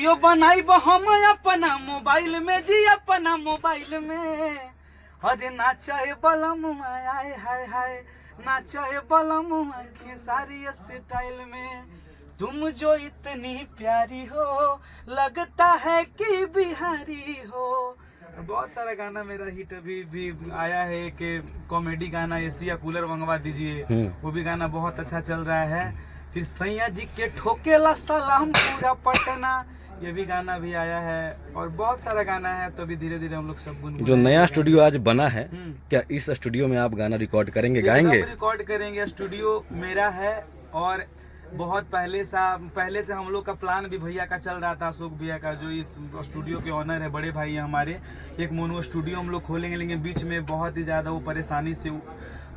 Video बनाई हम अपना मोबाइल में जी, अपना मोबाइल में। अरे नाचे बलम आए हाय हाय, नाचे बलम खेसारी स्टाइल में। तुम जो इतनी प्यारी हो, लगता है कि बिहारी हो। बहुत सारा गाना मेरा हिट अभी भी आया है कि कॉमेडी गाना एसी या कूलर मंगवा दीजिए, वो भी गाना बहुत अच्छा चल रहा है। फिर सैया जी के ठोकेला सलाम पूरा पटना, ये भी गाना भी आया है। और बहुत सारा गाना है, तो अभी धीरे धीरे हम लोग सब गुनगुनाएंगे। जो नया स्टूडियो आज बना है, क्या इस स्टूडियो में आप गाना रिकॉर्ड करेंगे, गाएंगे? रिकॉर्ड करेंगे। स्टूडियो मेरा है और बहुत पहले से हम लोग का प्लान भी भैया का चल रहा था, अशोक भैया का, जो इस स्टूडियो के ऑनर है, बड़े भाई हैं हमारे। एक मोनो स्टूडियो हम लोग खोलेंगे, लेकिन बीच में बहुत ही ज़्यादा वो परेशानी से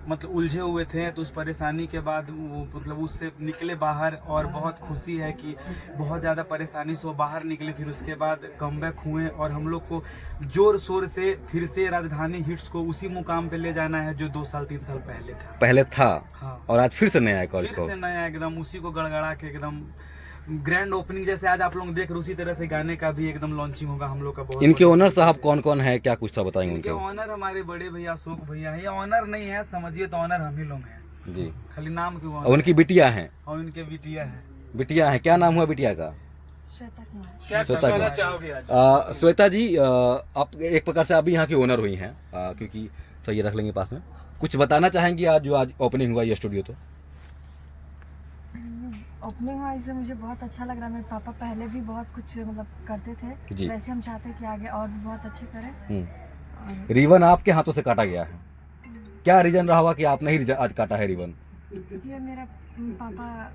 मतलब उलझे हुए थे। तो उस परेशानी के बाद वो मतलब उससे निकले बाहर, और बहुत खुशी है कि बहुत ज़्यादा परेशानी से वो बाहर निकले। फिर उसके बाद कमबैक हुए और हम लोग को जोर शोर से फिर से राजधानी हिट्स को उसी मुकाम पे ले जाना है जो 2 साल 3 साल पहले था। हाँ। और आज फिर से नया है, फिर से नया एकदम उसी को गड़गड़ा के एकदम ग्रैंड ओपनिंग जैसे आज आप लोग देख रहे, उसी तरह से गाने का भी एकदम लॉन्चिंग होगा हम लोग का। बहुत इनके ओनर साहब कौन कौन है, क्या कुछ था बताएंगे? इनके ऑनर हमारे बड़े भैया अशोक भैया है। ये ऑनर नहीं है, समझिए तो ऑनर हम ही लोग हैं जी, खाली नाम के। और उनकी बिटिया हैं? और उनके बिटिया है। बिटिया है, क्या नाम हुआ बिटिया का? श्वेता जी, आप एक प्रकार से अभी यहाँ की ओनर हुई हैं, क्योंकि तो ये रख लेंगे पास में। कुछ बताना चाहेंगी आज जो आज ओपनिंग हुआ ये स्टूडियो? तो ओपनिंग हुआ, इससे मुझे बहुत अच्छा लग रहा है। मेरे पापा पहले भी बहुत कुछ मतलब करते थे, वैसे हम चाहते हैं कि आगे और भी बहुत अच्छे करें। रिबन आपके हाथों से काटा गया है, क्या रीजन रहा होगा कि आपने ही आज काटा है रिबन? ये मेरा पापा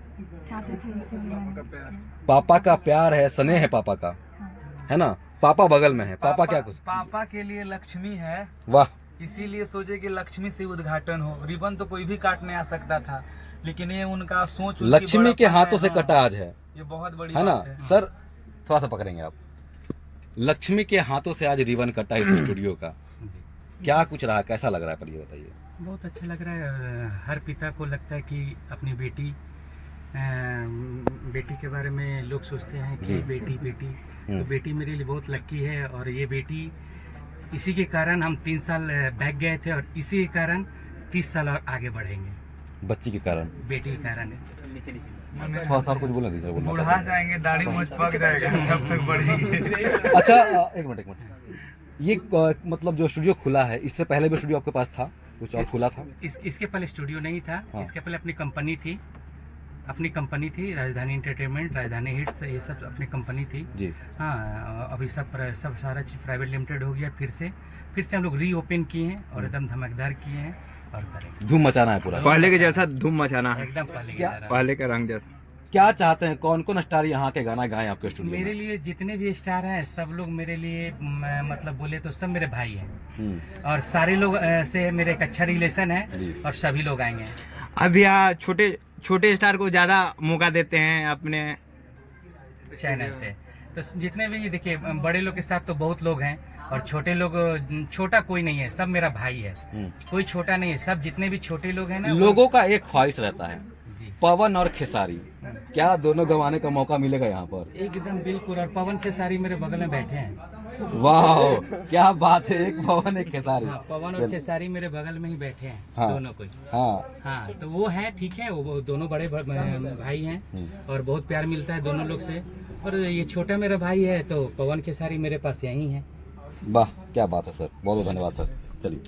चाहते थे, इसीलिए मैंने। पापा का प्यार है, स्नेह है पापा का, है ना? पापा बगल में है, पापा क्या कुछ? पापा के लिए लक्ष्मी है। वाह। इसीलिए सोचे कि लक्ष्मी से उद्घाटन हो। रिबन तो कोई भी काटने आ सकता था, लेकिन ये उनका सोच लक्ष्मी के हाथों से कटा आज है, ये बहुत बड़ी है ना? बात है। सर थोड़ा सा पकड़ेंगे आप। लक्ष्मी के हाथों से आज रिबन कटा इस स्टूडियो का, क्या कुछ रहा, कैसा लग रहा है, पर ये बताइए। बहुत अच्छा लग रहा है। हर पिता को लगता है कि अपनी बेटी के बारे में लोग सोचते हैं कि बेटी तो बेटी मेरे लिए बहुत लक्की है। और ये बेटी, इसी के कारण हम 3 साल बैक गए थे, और इसी के कारण 30 साल और आगे बढ़ेंगे। बच्ची के कारण, बेटी के कारण थोड़ा सा कुछ बोला दीजिए। बुढ़ा जाएंगे, दाढ़ी मूंछ पक जाएगा, तब तक बढ़ेंगे। अच्छा, एक मिनट। ये मतलब जो स्टूडियो खुला है, इससे पहले भी स्टूडियो आपके पास था, कुछ और खुला था? इसके पहले स्टूडियो नहीं था। हाँ। इसके पहले अपनी कंपनी थी राजधानी एंटरटेनमेंट, राजधानी हिट्स, ये सब अपनी कंपनी थी जी। हाँ, अभी सब सारा चीज़ प्राइवेट लिमिटेड हो गया। फिर से हम लोग रीओपन किए हैं और एकदम धमाकेदार किए हैं, और करेंगे। धूम मचाना है पूरा, पहले के जैसा धूम मचाना है, एकदम पहले का रंग जैसा। क्या चाहते हैं, कौन कौन स्टार यहाँ के गाना गाएं आपके स्टूडियो में? मेरे लिए जितने भी स्टार हैं, सब लोग मेरे लिए मतलब बोले तो सब मेरे भाई हैं, और सारे लोग से मेरे एक अच्छा रिलेशन है, और सभी लोग आएंगे। अब यहाँ छोटे स्टार को ज्यादा मौका देते हैं अपने चैनल से। तो जितने भी देखिए, बड़े लोग के साथ तो बहुत लोग हैं, और छोटे लोग, छोटा कोई नहीं है, सब मेरा भाई है, कोई छोटा नहीं है। सब जितने भी छोटे लोग हैं ना, लोगों का एक ख्वाहिश रहता है, पवन और खेसारी, क्या दोनों गवाने का मौका मिलेगा यहाँ पर? एकदम बिल्कुल। और पवन खेसारी मेरे बगल में बैठे हैं। वाह, क्या बात है, एक पवन एक खेसारी। हाँ, पवन और खेसारी मेरे बगल में ही बैठे हैं। हाँ, दोनों कोई। हाँ, तो वो है, ठीक है, वो दोनों बड़े भाई हैं, और बहुत प्यार मिलता है दोनों लोग से। और ये छोटा मेरा भाई है, तो पवन खेसारी मेरे पास यही है। वाह, क्या बात है सर, बहुत बहुत धन्यवाद सर। चलिए।